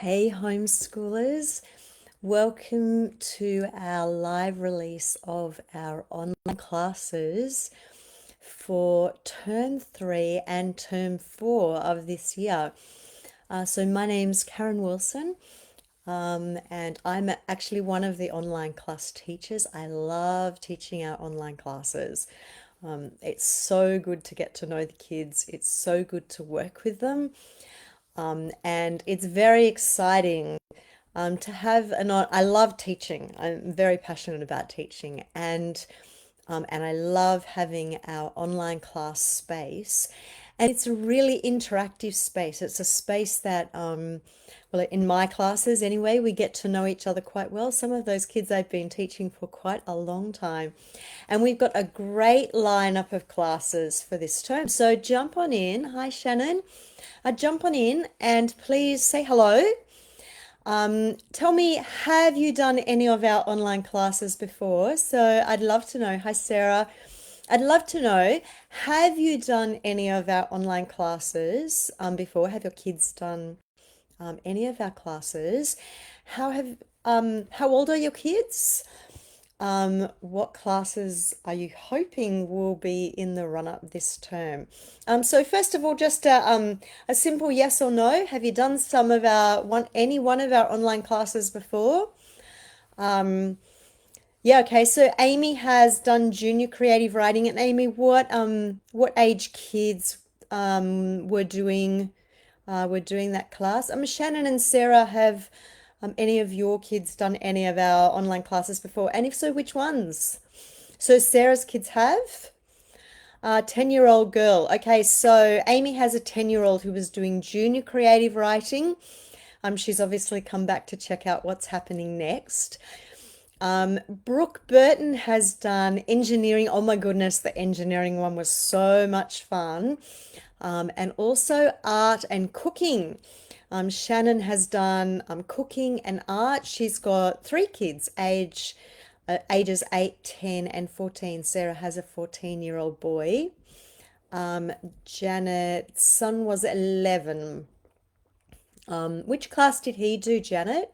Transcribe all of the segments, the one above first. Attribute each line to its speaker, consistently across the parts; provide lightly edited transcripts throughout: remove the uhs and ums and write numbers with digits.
Speaker 1: Hey, homeschoolers. Welcome to our live release of our online classes for term 3 and term 4 of this year. So, my name's Karen Wilson, and I'm actually one of the online class teachers. I love teaching our online classes. It's so good to get to know the kids, it's so good to work with them. And it's very exciting to have an I love teaching. I'm very passionate about teaching, and I love having our online class space. And it's a really interactive space. It's a space that, well, in my classes anyway, we get to know each other quite well. Some of those kids I've been teaching for quite a long time. And we've got a great lineup of classes for this term. So jump on in. Hi, Shannon. Jump on in and please say hello. Tell me, have you done any of our online classes before? So I'd love to know. Hi, Sarah. I'd love to know, have you done any of our online classes before? Have your kids done any of our classes? How old are your kids? What classes are you hoping will be in the run-up this term? So first of all, just a simple yes or no. Have you done any one of our online classes before? Yeah, okay. So Amy has done junior creative writing. And Amy, what age kids were doing that class? Shannon and Sarah, have any of your kids done any of our online classes before? And if so, which ones? So Sarah's kids have? 10-year-old girl. Okay, so Amy has a 10-year-old who was doing junior creative writing. She's obviously come back to check out what's happening next. Brooke Burton has done engineering. Oh my goodness, the engineering one was so much fun. And also art and cooking. Shannon has done cooking and art. She's got 3 kids, ages 8, 10, and 14. Sarah has a 14-year-old boy. Janet's son was 11. Which class did he do, Janet?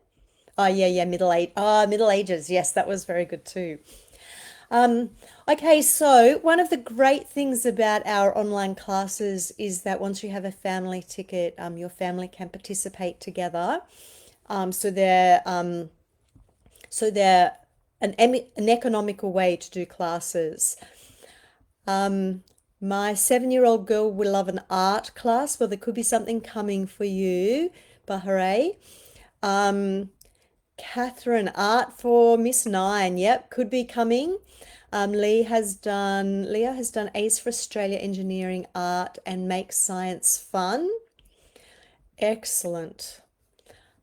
Speaker 1: Oh, yeah, middle age. Middle ages. Yes, that was very good too. Okay, so one of the great things about our online classes is that once you have a family ticket, your family can participate together. So they're an economical way to do classes. My 7-year-old girl will love an art class. Well, there could be something coming for you, Bahare. Catherine, art for Miss Nine. Yep, could be coming. Leah has done Ace for Australia Engineering Art and Make Science Fun. Excellent.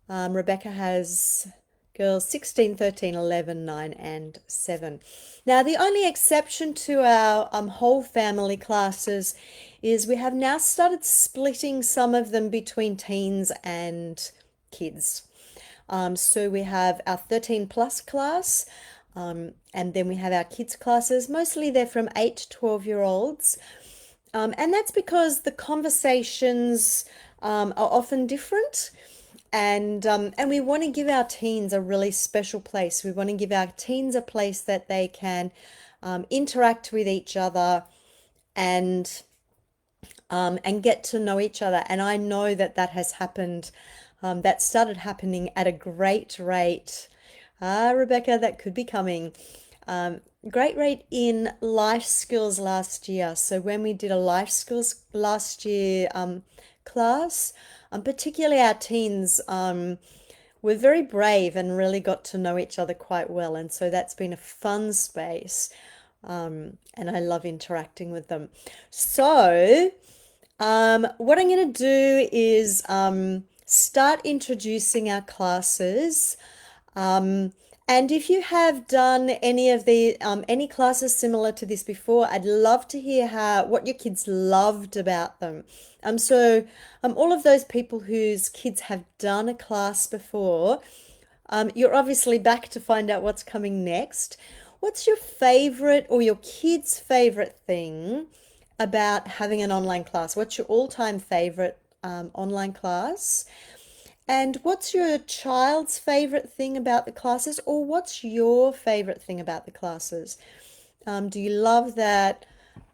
Speaker 1: Rebecca has girls 16, 13, 11, 9, and 7. Now, the only exception to our whole family classes is we have now started splitting some of them between teens and kids. So we have our 13 plus class, and then we have our kids classes. Mostly they're from 8 to 12-year-olds. And that's because the conversations are often different. And we want to give our teens a really special place. We want to give our teens a place that they can interact with each other and get to know each other. And I know that that has happened. That started happening at a great rate. Rebecca, that could be coming. Great rate in life skills last year. So when we did a life skills last year class, particularly our teens were very brave and really got to know each other quite well. And so that's been a fun space. And I love interacting with them. So what I'm going to do is start introducing our classes. And if you have done any classes similar to this before, I'd love to hear what your kids loved about them. So all of those people whose kids have done a class before, you're obviously back to find out what's coming next. What's your favorite or your kids' favorite thing about having an online class? What's your all-time favorite online class? And what's your child's favorite thing about the classes, or what's your favorite thing about the classes? Do you love that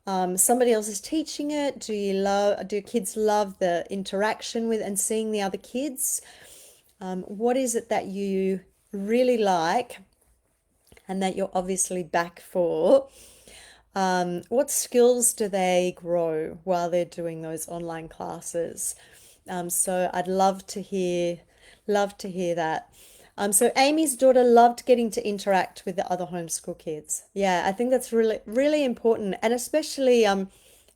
Speaker 1: somebody else is teaching it? Do kids love the interaction with and seeing the other kids? What is it that you really like and that you're obviously back for? What skills do they grow while they're doing those online classes? So I'd love to hear that. So Amy's daughter loved getting to interact with the other homeschool kids. Yeah, I think that's really, really important, and especially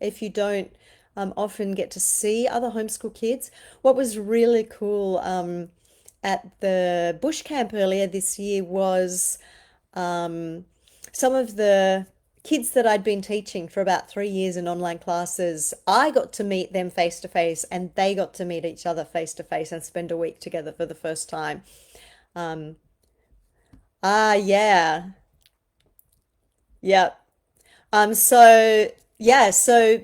Speaker 1: if you don't often get to see other homeschool kids. What was really cool at the bush camp earlier this year was some of the kids that I'd been teaching for about 3 years in online classes. I got to meet them face to face, and they got to meet each other face to face and spend a week together for the first time. Um, yeah, yeah. So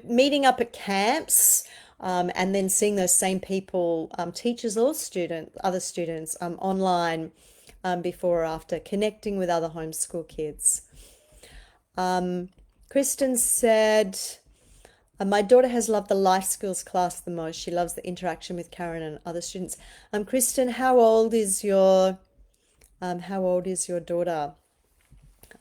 Speaker 1: meeting up at camps, and then seeing those same people, teachers or other students, online, before or after, connecting with other homeschool kids. Kristen said, my daughter has loved the life skills class the most. She loves the interaction with Karen and other students. Kristen, how old is your daughter?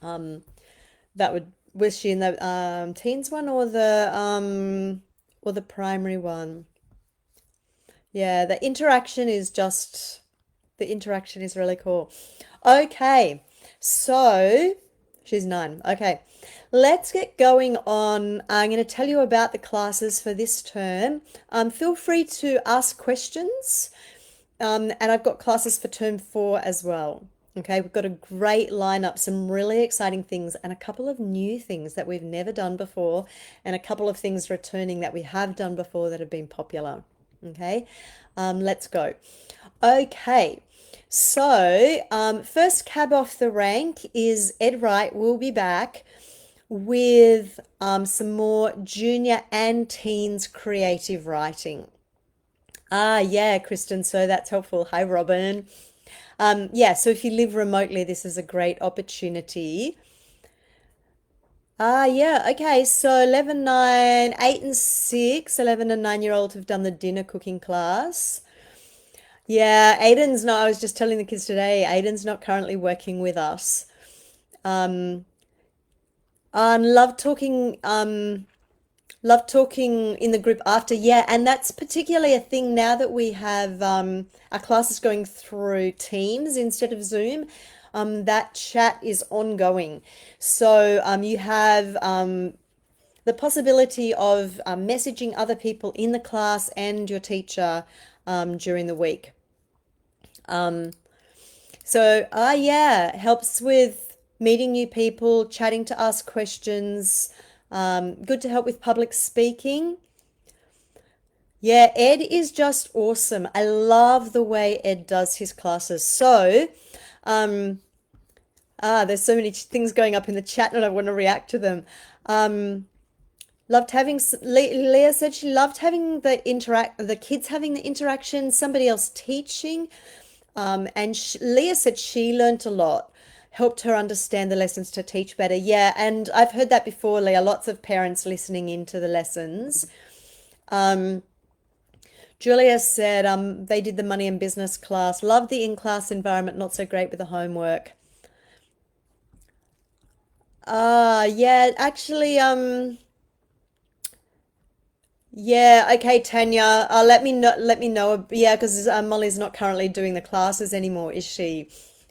Speaker 1: Was she in the teens one, or the primary one? Yeah, the interaction is really cool. Okay, so she's 9. Okay, let's get going on. I'm going to tell you about the classes for this term. Feel free to ask questions. And I've got classes for term 4 as well. Okay, we've got a great lineup, some really exciting things, and a couple of new things that we've never done before, and a couple of things returning that we have done before that have been popular. Okay, let's go. Okay, so first cab off the rank is Ed Wright. Will be back with some more junior and teens creative writing. Yeah, Kristen, so that's helpful. Hi, Robin. Yeah, so if you live remotely, this is a great opportunity. Yeah, okay, so 11, 9, 8 and 6, 11 and 9-year-old have done the dinner cooking class. Yeah, I was just telling the kids today, Aiden's not currently working with us. Love talking, in the group after. Yeah, and that's particularly a thing now that we have our classes going through Teams instead of Zoom. That chat is ongoing. So you have the possibility of messaging other people in the class and your teacher during the week. Yeah, helps with meeting new people, chatting to ask questions. Good to help with public speaking. Yeah, Ed is just awesome. I love the way Ed does his classes. So, there's so many things going up in the chat and I want to react to them. Loved having Leah said she loved having the kids having the interaction, somebody else teaching. And Leah said she learnt a lot, helped her understand the lessons to teach better. Yeah, and I've heard that before, Leah. Lots of parents listening into the lessons. Julia said they did the money and business class. Loved the in-class environment, not so great with the homework. Yeah, actually, yeah, okay, Tanya. Let me know. Yeah, because Molly's not currently doing the classes anymore, is she?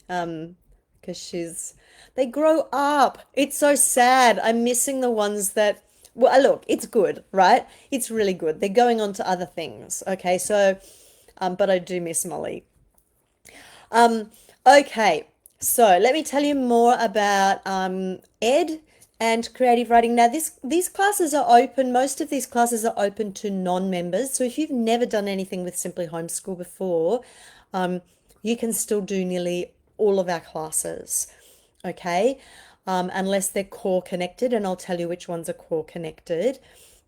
Speaker 1: Because they grow up. It's so sad. I'm missing the ones that, well, look, it's good, right? It's really good. They're going on to other things. Okay, so, but I do miss Molly. Okay, so let me tell you more about Ed and creative writing. Now, these classes are open. Most of these classes are open to non-members. So if you've never done anything with Simply Homeschool before, you can still do nearly all of our classes. Okay, unless they're core connected, and I'll tell you which ones are core connected.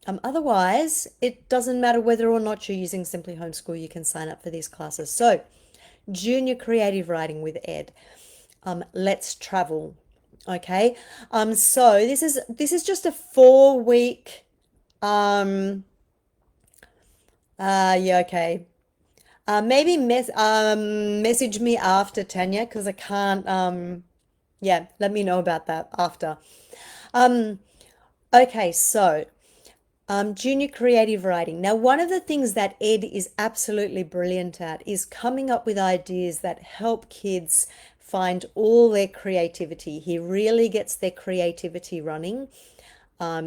Speaker 1: Otherwise, it doesn't matter whether or not you're using Simply Homeschool, you can sign up for these classes. So, Junior Creative Writing with Ed. Let's travel. Okay. So this is just a 4 week. Um, yeah, okay. Maybe message me after, Tanya, because I can't. Yeah, let me know about that after. Um, okay, so junior creative writing. Now, one of the things that Ed is absolutely brilliant at is coming up with ideas that help kids find all their creativity. He really gets their creativity running.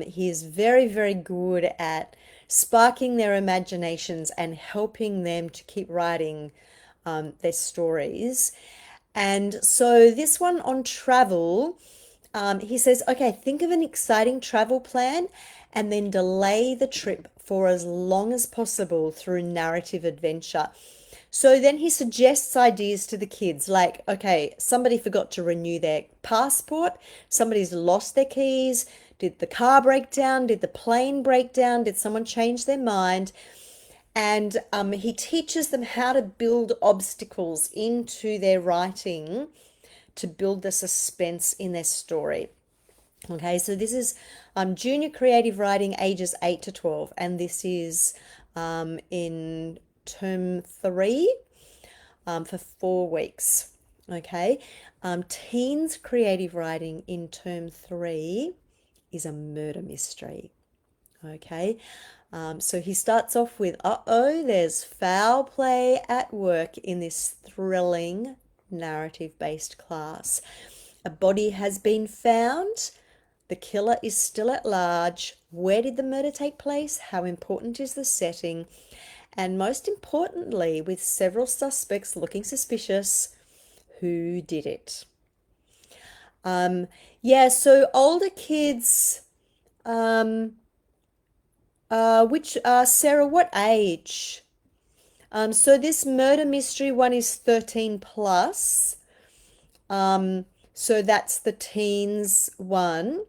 Speaker 1: He is very, very good at sparking their imaginations and helping them to keep writing their stories. And so, this one on travel, he says, okay, think of an exciting travel plan and then delay the trip for as long as possible through narrative adventure. So then he suggests ideas to the kids like, okay, somebody forgot to renew their passport, somebody's lost their keys, did the car break down, did the plane break down, did someone change their mind? And he teaches them how to build obstacles into their writing to build the suspense in their story. Okay, so this is junior creative writing ages 8 to 12, and this is in term 3 for 4 weeks. Okay, teens creative writing in term 3 is a murder mystery. Okay, so he starts off with, uh-oh, there's foul play at work in this thrilling narrative-based class. A body has been found. The killer is still at large. Where did the murder take place? How important is the setting? And most importantly, with several suspects looking suspicious, who did it? Yeah, so older kids, um, which Sarah, what age? So this murder mystery one is 13 plus. So that's the teens one.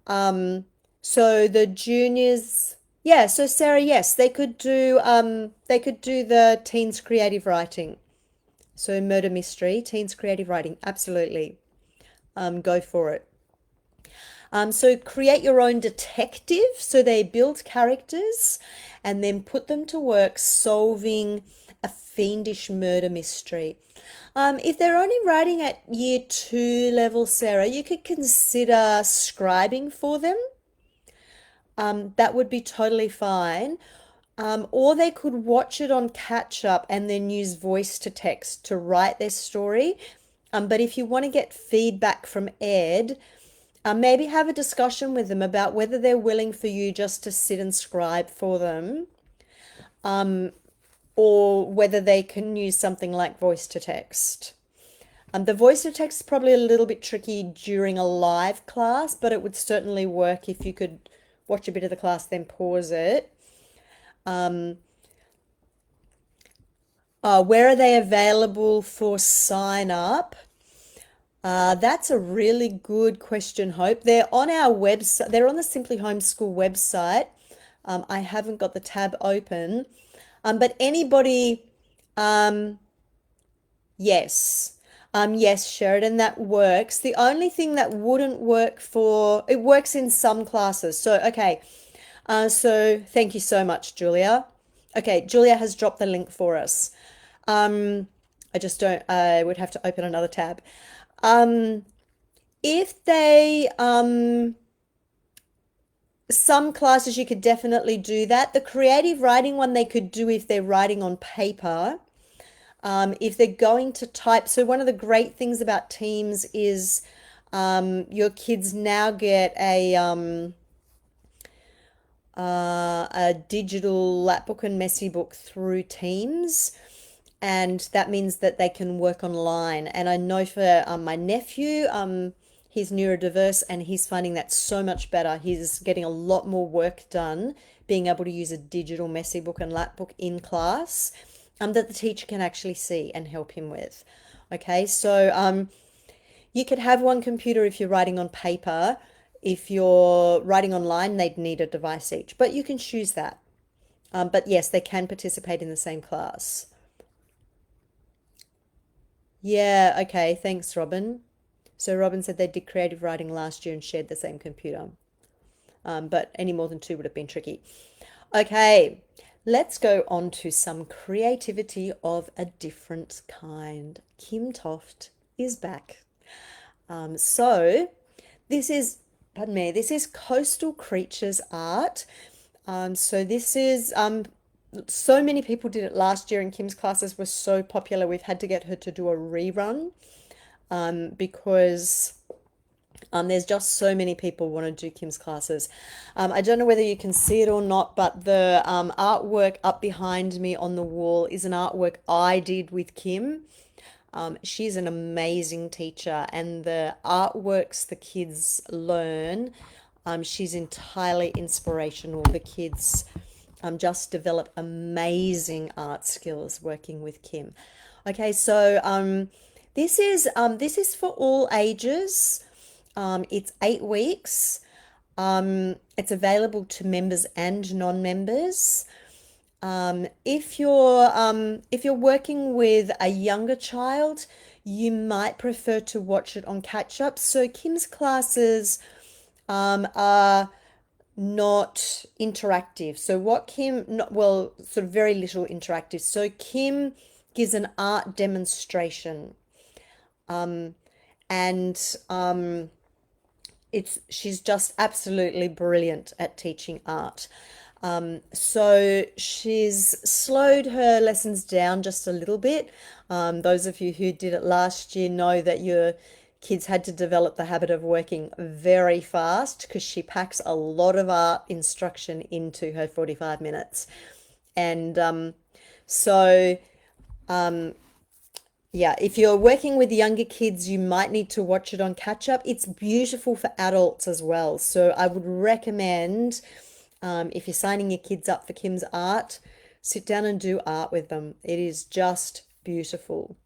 Speaker 1: So the juniors, yeah, so Sarah, yes, they could do the teens creative writing. So murder mystery, teens creative writing, absolutely. Go for it. So create your own detective. So they build characters and then put them to work solving a fiendish murder mystery. If they're only writing at year 2 level, Sarah, you could consider scribing for them. That would be totally fine. Or they could watch it on catch up and then use voice to text to write their story. But if you want to get feedback from Ed, maybe have a discussion with them about whether they're willing for you just to sit and scribe for them, or whether they can use something like voice to text. The voice to text is probably a little bit tricky during a live class, but it would certainly work if you could watch a bit of the class, then pause it. Where are they available for sign up? That's a really good question, Hope. They're on our website. They're on the Simply Homeschool website. I haven't got the tab open, but anybody, yes, yes, Sheridan, that works. The only thing that wouldn't work it works in some classes. So, okay. So thank you so much, Julia. Okay, Julia has dropped the link for us. I just don't, I would have to open another tab. If they, some classes you could definitely do that. The creative writing one they could do if they're writing on paper. If they're going to type, so one of the great things about Teams is your kids now get a digital lapbook and messy book through Teams, and that means that they can work online. And I know for my nephew, he's neurodiverse and he's finding that so much better. He's getting a lot more work done being able to use a digital messy book and lapbook in class, that the teacher can actually see and help him with. Okay, so you could have one computer if you're writing on paper. If you're writing online, they'd need a device each, but you can choose that. But yes, they can participate in the same class. Yeah, okay, thanks, Robin. So Robin said they did creative writing last year and shared the same computer. But any more than two would have been tricky. Okay, let's go on to some creativity of a different kind. Kim Toft is back. So this is, pardon me, this is coastal creatures art. So this is so many people did it last year, and Kim's classes were so popular. We've had to get her to do a rerun because there's just so many people want to do Kim's classes. I don't know whether you can see it or not, but the artwork up behind me on the wall is an artwork I did with Kim. She's an amazing teacher, and the artworks the kids learn, she's entirely inspirational. The kids just develop amazing art skills working with Kim. Okay, so this is for all ages. It's 8 weeks. It's available to members and non-members. If you're working with a younger child, you might prefer to watch it on catch up. So Kim's classes are not interactive. So what Kim, not, well, sort of very little interactive. So Kim gives an art demonstration. And she's just absolutely brilliant at teaching art. So she's slowed her lessons down just a little bit. Those of you who did it last year know that your kids had to develop the habit of working very fast because she packs a lot of art instruction into her 45 minutes. And so yeah, if you're working with younger kids, you might need to watch it on catch up. It's beautiful for adults as well. So I would recommend, if you're signing your kids up for Kim's art, sit down and do art with them. It is just beautiful.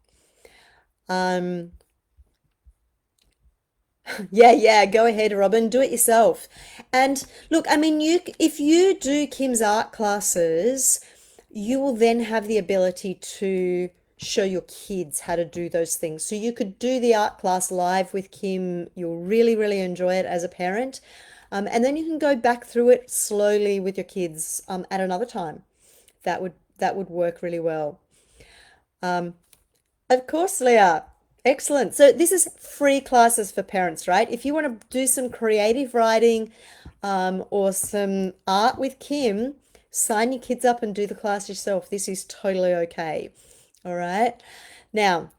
Speaker 1: Yeah, go ahead, Robin, do it yourself. And look, I mean, if you do Kim's art classes, you will then have the ability to show your kids how to do those things. So you could do the art class live with Kim. You'll really, really enjoy it as a parent. And then you can go back through it slowly with your kids at another time. That would work really well. Of course, Leah. Excellent. So this is free classes for parents, right? If you want to do some creative writing or some art with Kim, sign your kids up and do the class yourself. This is totally okay. All right. Now,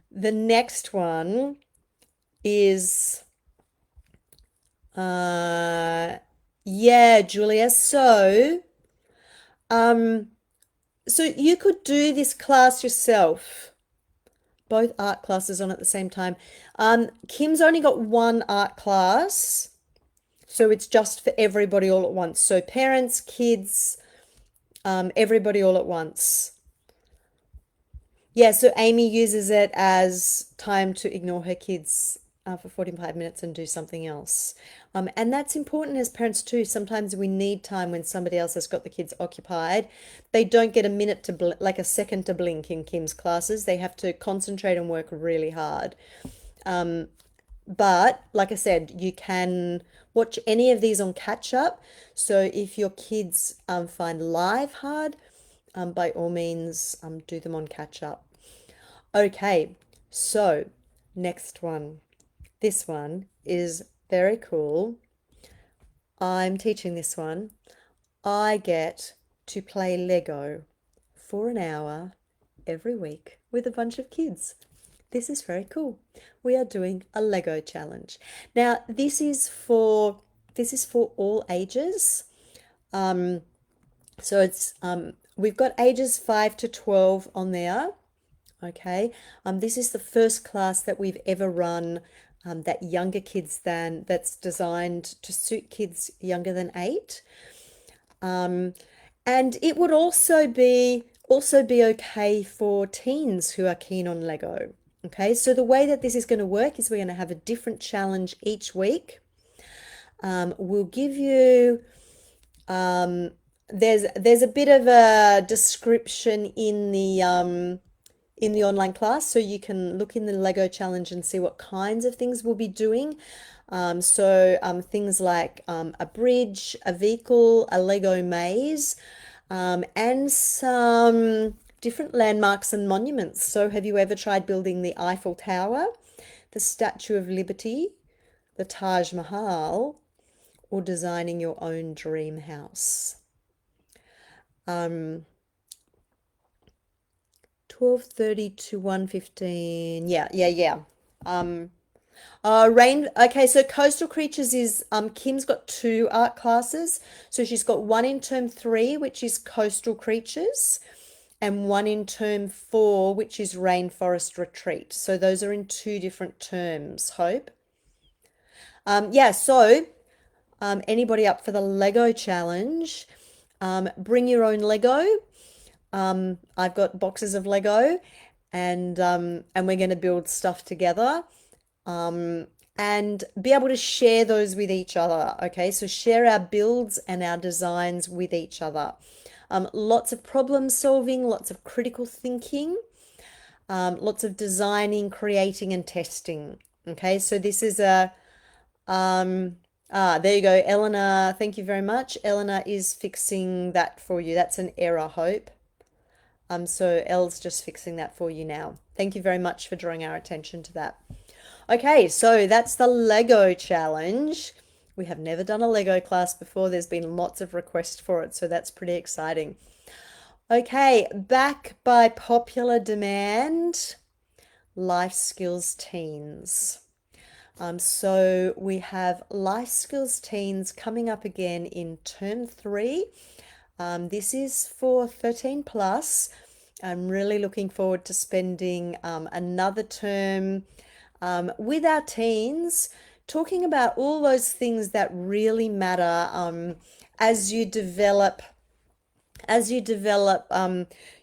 Speaker 1: the next one is, yeah, Julia. So you could do this class yourself, both art classes on at the same time. Kim's only got one art class, so it's just for everybody all at once. So parents, kids, everybody all at once. Yeah, so Amy uses it as time to ignore her kids for 45 minutes and do something else. And that's important as parents too. Sometimes we need time when somebody else has got the kids occupied. They don't get a minute to like a second to blink in Kim's classes. They have to concentrate and work really hard. But like I said, you can watch any of these on catch up. So if your kids find live hard, by all means, do them on catch up. Okay, so next one. This one is very cool. I'm teaching this one. I get to play Lego for an hour every week with a bunch of kids. This is very cool. We are doing a Lego challenge. Now, this is for all ages. So it's we've got ages 5 to 12 on there. Okay. This is the first class that we've ever run that younger kids that's designed to suit kids younger than 8. And it would also be okay for teens who are keen on Lego. Okay, so the way that this is going to work is we're going to have a different challenge each week. We'll give you there's a bit of a description in the online class, so you can look in the Lego challenge and see what kinds of things we'll be doing. Things like a bridge, a vehicle, a Lego maze, and some different landmarks and monuments. So have you ever tried building the Eiffel Tower, the Statue of Liberty, the Taj Mahal, or designing your own dream house? 12:30 to 1:15. Yeah. Um, okay, so Coastal Creatures is Kim's got two art classes. So she's got one in term 3, which is Coastal Creatures, and one in term 4, which is Rainforest Retreat. So those are in two different terms, Hope. Yeah, so anybody up for the Lego challenge? Bring your own Lego. I've got boxes of Lego, and we're going to build stuff together, and be able to share those with each other. Okay, so share our builds and our designs with each other. Lots of problem solving, lots of critical thinking, lots of designing, creating, and testing. Okay, so this is a there you go, Eleanor. Thank you very much. Eleanor is fixing that for you. That's an error, Hope. So Elle's just fixing that for you now. Thank you very much for drawing our attention to that. Okay, so that's the Lego challenge. We have never done a Lego class before. There's been lots of requests for it, so that's pretty exciting. Okay, back by popular demand, life skills teens. So we have life skills teens coming up again in term 3. This is for 13 plus. I'm really looking forward to spending another term with our teens, talking about all those things that really matter as you develop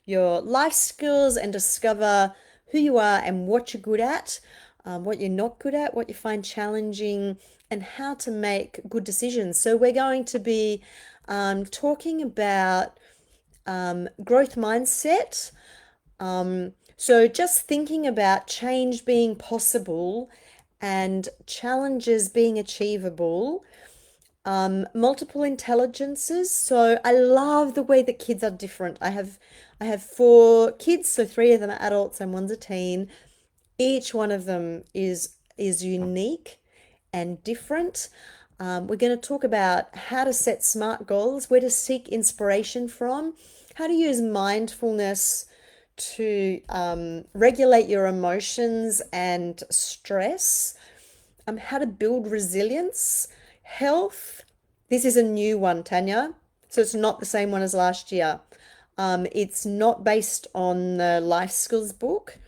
Speaker 1: your life skills and discover who you are and what you're good at, what you're not good at, what you find challenging, and how to make good decisions. So we're going to be talking about growth mindset. So just thinking about change being possible and challenges being achievable. Multiple intelligences. So I love the way that kids are different. I have 4 kids, so 3 of them are adults and one's a teen. Each one of them is unique and different. We're going to talk about how to set smart goals, where to seek inspiration from, how to use mindfulness to regulate your emotions and stress, how to build resilience, health. This is a new one, Tanya. So it's not the same one as last year. It's not based on the life skills book.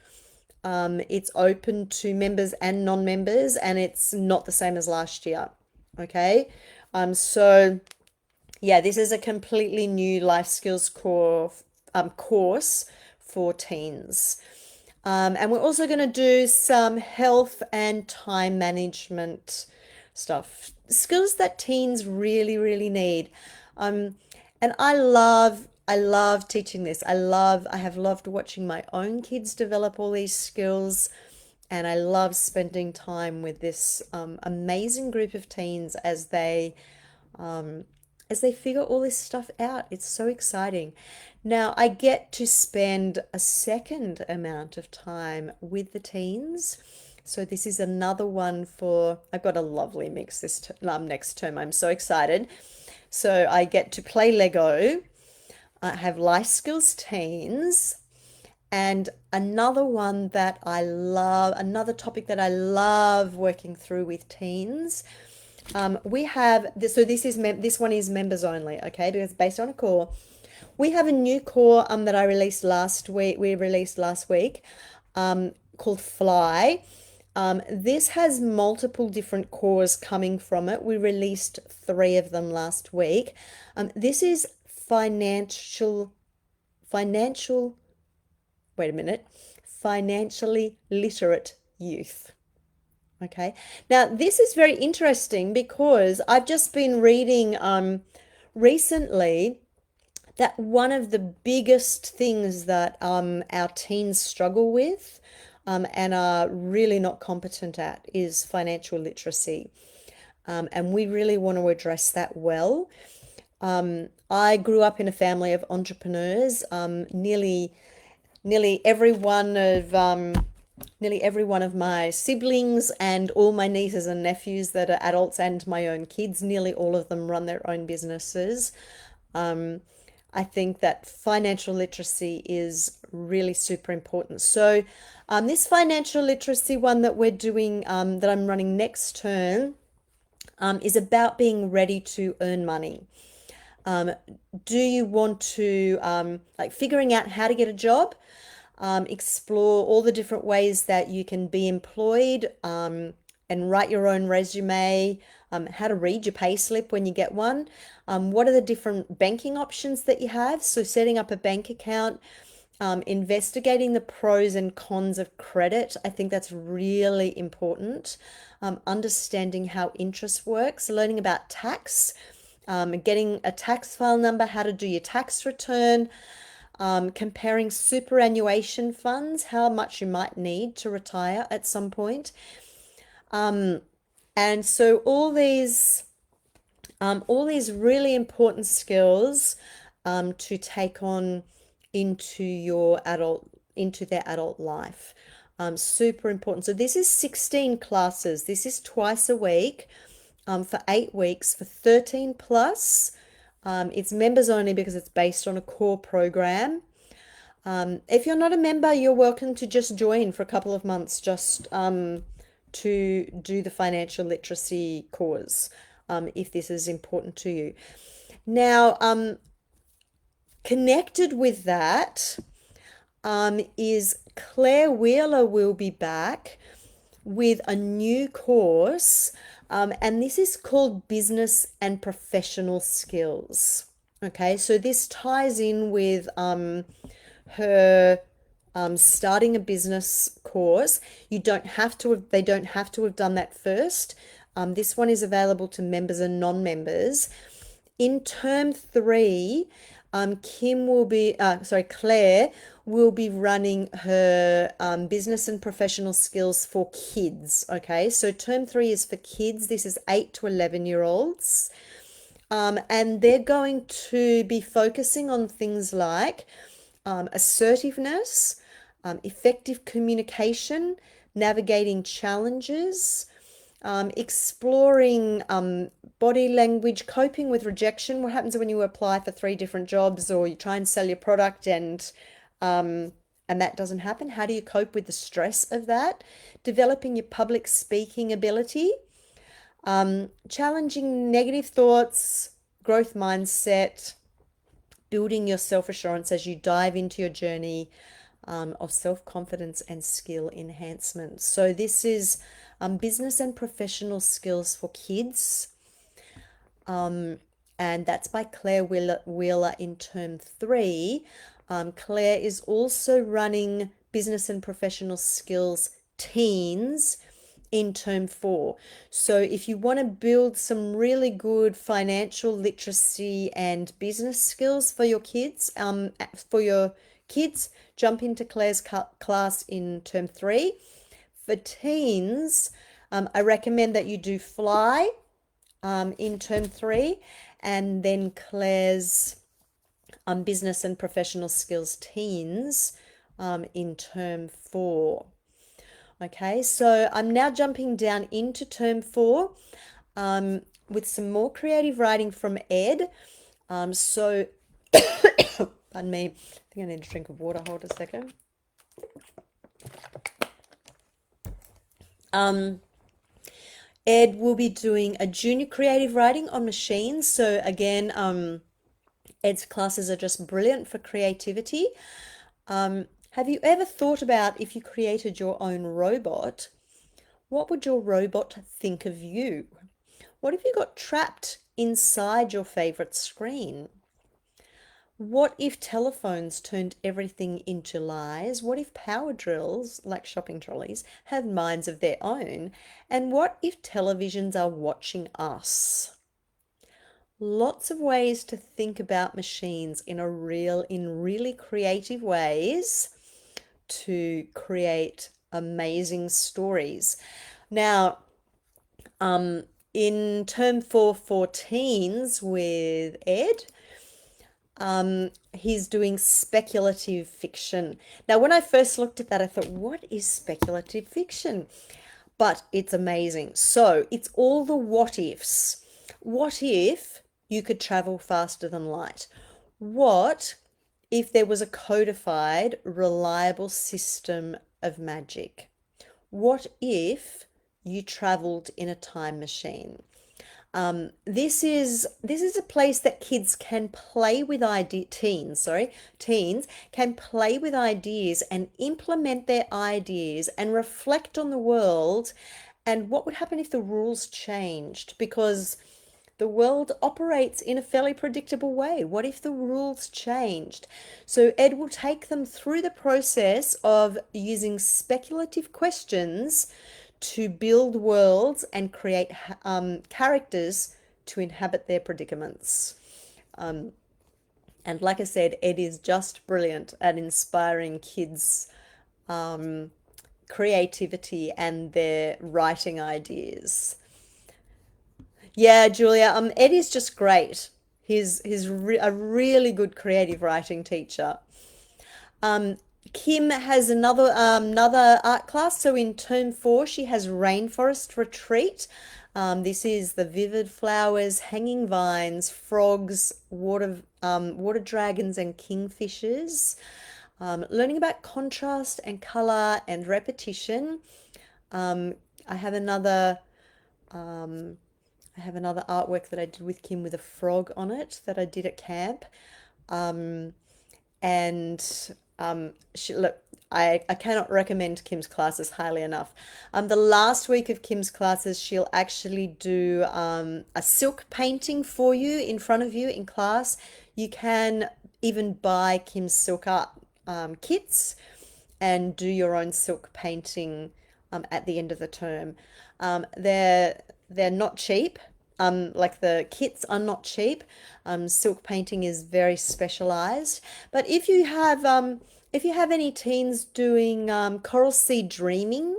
Speaker 1: It's open to members and non-members, and it's not the same as last year. Okay. So yeah, this is a completely new life skills course for teens. And we're also going to do some health and time management stuff, skills that teens really, really need. And I love teaching this. I have loved watching my own kids develop all these skills, and I love spending time with this amazing group of teens as they figure all this stuff out. It's so exciting. Now I get to spend a second amount of time with the teens. So this is another one for, I've got a lovely mix this next term. I'm so excited. So I get to play Lego. I have life skills teens, and another one that I love, another topic that I love working through with teens. We have this, so this one is members only, okay, because it's based on a core. We have a new core that I released last week. We released last week, called Fly. This has multiple different cores coming from it. We released 3 of them last week. This is financially literate youth. Okay. Now, this is very interesting because I've just been reading recently that one of the biggest things that our teens struggle with and are really not competent at is financial literacy. And we really want to address that well. I grew up in a family of entrepreneurs. Nearly every one of nearly every one of my siblings and all my nieces and nephews that are adults and my own kids, nearly all of them run their own businesses. I think that financial literacy is really super important. So, this financial literacy one that we're doing, that I'm running next term, is about being ready to earn money. Um, do you want to, like figuring out how to get a job, explore all the different ways that you can be employed, and write your own resume, how to read your pay slip when you get one, what are the different banking options that you have? So setting up a bank account, investigating the pros and cons of credit. I think that's really important. Understanding how interest works, learning about tax, getting a tax file number, how to do your tax return, comparing superannuation funds, how much you might need to retire at some point. And so all these really important skills to take on into into their adult life. Super important. So this is 16 classes. This is twice a week, for 8 weeks for 13 plus. It's members only because it's based on a core program. If you're not a member, you're welcome to just join for a couple of months just to do the financial literacy course, if this is important to you. Now, connected with that, is Claire Wheeler will be back with a new course, and this is called Business and Professional Skills. Okay, so this ties in with her starting a business course. You don't have to have, they don't have to have done that first. This one is available to members and non-members. In term three, Claire will be running her business and professional skills for kids. Okay, so term three is for kids. This is 8 to 11-year-olds. And they're going to be focusing on things like assertiveness, effective communication, navigating challenges, exploring body language, coping with rejection. What happens when you apply for 3 different jobs or you try and sell your product and that doesn't happen? How do you cope with the stress of that? Developing your public speaking ability, challenging negative thoughts, growth mindset, building your self-assurance as you dive into your journey of self-confidence and skill enhancement. So this is business and professional skills for kids. And that's by Claire Wheeler in term three. Claire is also running business and professional skills teens in term four. So if you want to build some really good financial literacy and business skills for your kids, jump into Claire's class in term three. For teens, I recommend that you do Fly in term three, and then Claire's business and professional skills teens in term four. Okay, so I'm now jumping down into term four with some more creative writing from Ed. So, pardon me, I think I need a drink of water. Hold a second. Ed will be doing a junior creative writing on machines. So again, Ed's classes are just brilliant for creativity. Have you ever thought about if you created your own robot, what would your robot think of you? What if you got trapped inside your favorite screen? What if telephones turned everything into lies? What if power drills, like shopping trolleys, have minds of their own? And what if televisions are watching us? Lots of ways to think about machines in really creative ways to create amazing stories. Now, in term four for teens with Ed, he's doing speculative fiction. Now, when I first looked at that, I thought, what is speculative fiction? But it's amazing. So it's all the what ifs. What if you could travel faster than light? What if there was a codified, reliable system of magic? What if you traveled in a time machine? This is a place that kids can play with teens can play with ideas and implement their ideas and reflect on the world and what would happen if the rules changed because the world operates in a fairly predictable way. What if the rules changed? So Ed will take them through the process of using speculative questions to build worlds and create characters to inhabit their predicaments. And like I said, Ed is just brilliant at inspiring kids' creativity and their writing ideas. Yeah, Julia, Ed is just great. He's a really good creative writing teacher. Um, Kim has another art class. So in term four, she has Rainforest Retreat. This is the vivid flowers, hanging vines, frogs, water dragons, and kingfishers. Learning about contrast and color and repetition. Um, I have another I have another artwork that I did with Kim with a frog on it that I did at camp. Um, and look, I cannot recommend Kim's classes highly enough. The last week of Kim's classes, she'll actually do a silk painting for you in front of you in class. You can even buy Kim's silk art kits and do your own silk painting at the end of the term. They're not cheap. Like the kits are not cheap. Silk painting is very specialized. But if you have any teens doing coral sea dreaming,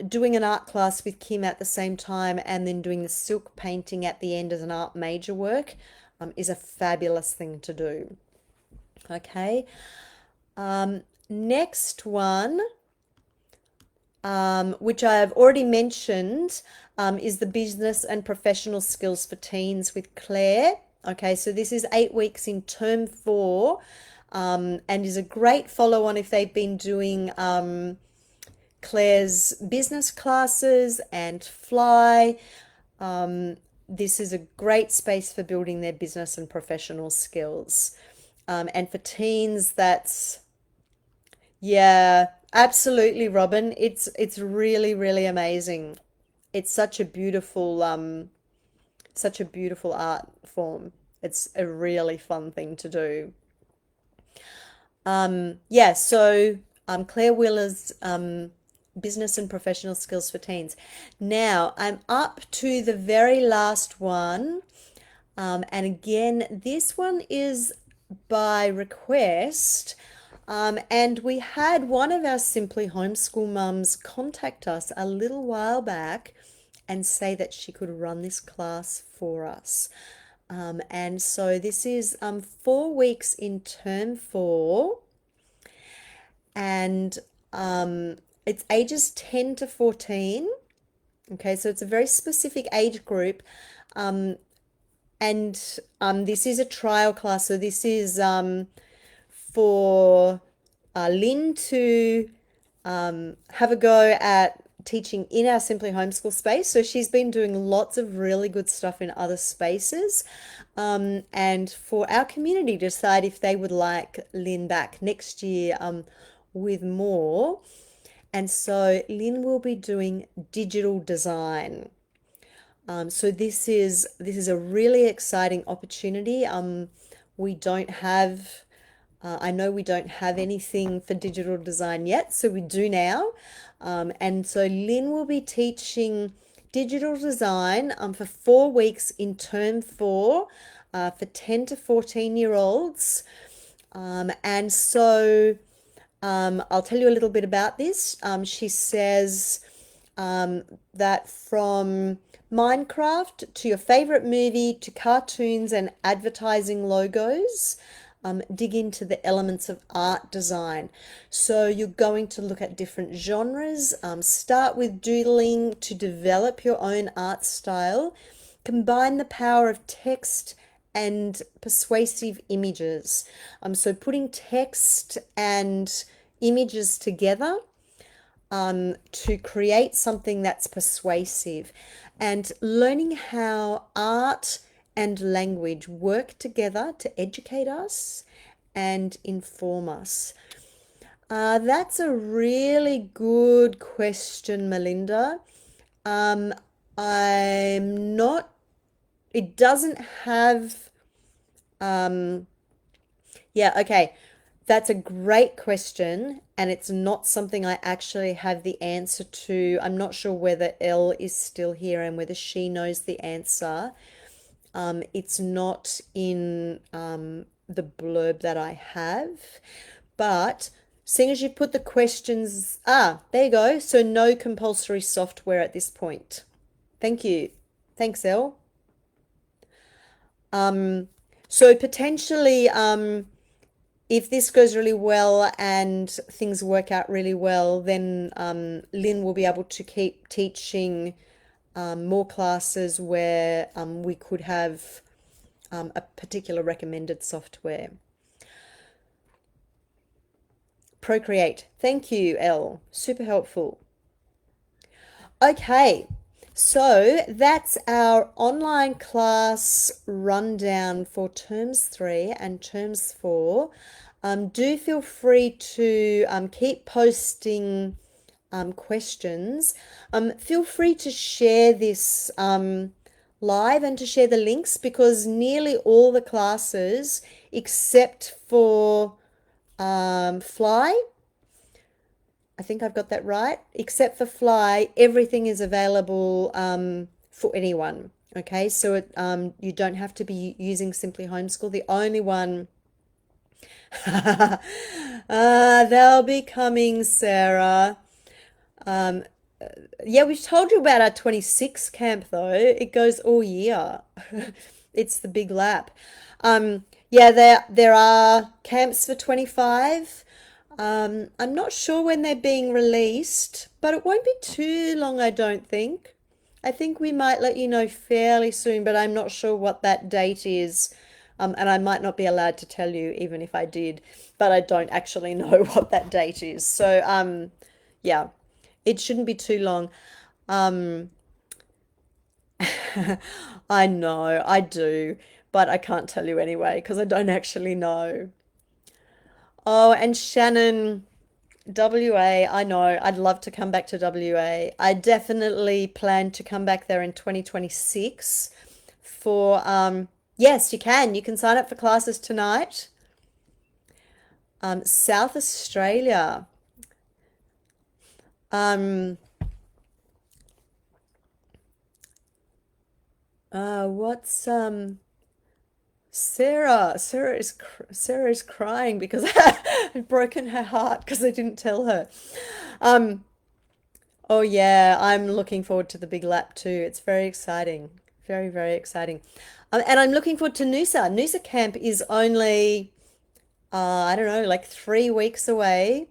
Speaker 1: doing an art class with Kim at the same time, and then doing the silk painting at the end as an art major work, is a fabulous thing to do. Okay. Next one, which I have already mentioned, is the business and professional skills for teens with Claire. Okay, so this is 8 weeks in term four, and is a great follow on if they've been doing Claire's business classes and Fly. This is a great space for building their business and professional skills. And for teens, yeah, absolutely, Robin. It's really, really amazing. It's such a beautiful art form. It's a really fun thing to do. Yeah, so Claire Wheeler's business and professional skills for teens. Now I'm up to the very last one. And again, this one is by request. And we had one of our Simply Homeschool mums contact us a little while back and say that she could run this class for us. And so this is 4 weeks in term four, and it's ages 10 to 14. Okay, so it's a very specific age group. And this is a trial class, so this is for Lynn to have a go at teaching in our Simply Homeschool space. So she's been doing lots of really good stuff in other spaces. And for our community to decide if they would like Lynn back next year with more. And so Lynn will be doing digital design. So this is a really exciting opportunity. we don't have, I know we don't have anything for digital design yet, so we do now. And so Lynn will be teaching digital design for 4 weeks in term four for 10 to 14-year-olds. And so I'll tell you a little bit about this. She says that from Minecraft to your favorite movie to cartoons and advertising logos, dig into the elements of art design. So you're going to look at different genres, start with doodling to develop your own art style, combine the power of text and persuasive images. So putting text and images together to create something that's persuasive, and learning how art and language work together to educate us and inform us. That's a really good question, Melinda. I'm not, it doesn't have, yeah, okay. That's a great question, and it's not something I actually have the answer to. I'm not sure whether Elle is still here and whether she knows the answer. It's not in the blurb that I have, but seeing as you put the questions, there you go. So no compulsory software at this point. Thank you. Thanks, Elle. So potentially, if this goes really well and things work out really well, then Lynn will be able to keep teaching more classes where we could have a particular recommended software. Procreate. Thank you, Elle. Super helpful. Okay, so that's our online class rundown for terms 3 and terms 4. Do feel free to keep posting questions. Feel free to share this live and to share the links, because nearly all the classes, except for Fly, I think I've got that right, except for Fly, everything is available for anyone. Okay, so you don't have to be using Simply Homeschool. The only one, they'll be coming, Sarah. Yeah, we've told you about our 26 camp though. It goes all year. It's the big lap. Yeah, there are camps for 25. I'm not sure when they're being released, but it won't be too long, I don't think. I think we might let you know fairly soon, but I'm not sure what that date is. And I might not be allowed to tell you even if I did, but I don't actually know what that date is. So, yeah, it shouldn't be too long. I know, I do, but I can't tell you anyway because I don't actually know. Oh, and Shannon, WA, I know, I'd love to come back to WA. I definitely plan to come back there in 2026 for, yes, you can. You can sign up for classes tonight. South Australia. Um, what's Sarah is crying because I've broken her heart because I didn't tell her. Um, oh yeah, I'm looking forward to the big lap too. It's very exciting. Very, very exciting. And I'm looking forward to Noosa. Noosa camp is only I don't know, like 3 weeks away.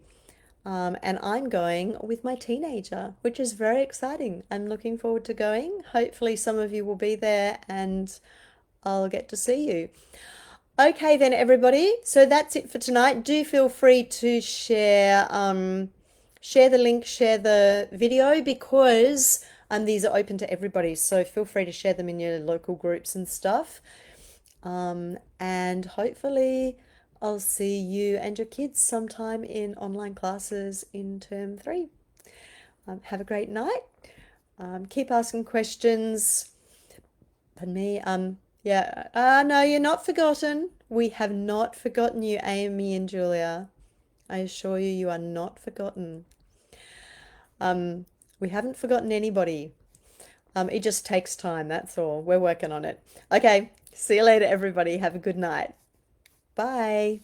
Speaker 1: And I'm going with my teenager, which is very exciting. I'm looking forward to going. Hopefully, some of you will be there and I'll get to see you. Okay, then, everybody. So that's it for tonight. Do feel free to share the link, share the video, because these are open to everybody. So feel free to share them in your local groups and stuff. And hopefully I'll see you and your kids sometime in online classes in term 3. Have a great night. Keep asking questions. Pardon me. Yeah. No, you're not forgotten. We have not forgotten you, Amy and Julia. I assure you, you are not forgotten. Um, we haven't forgotten anybody. It just takes time, that's all. We're working on it. Okay, see you later, everybody. Have a good night. Bye.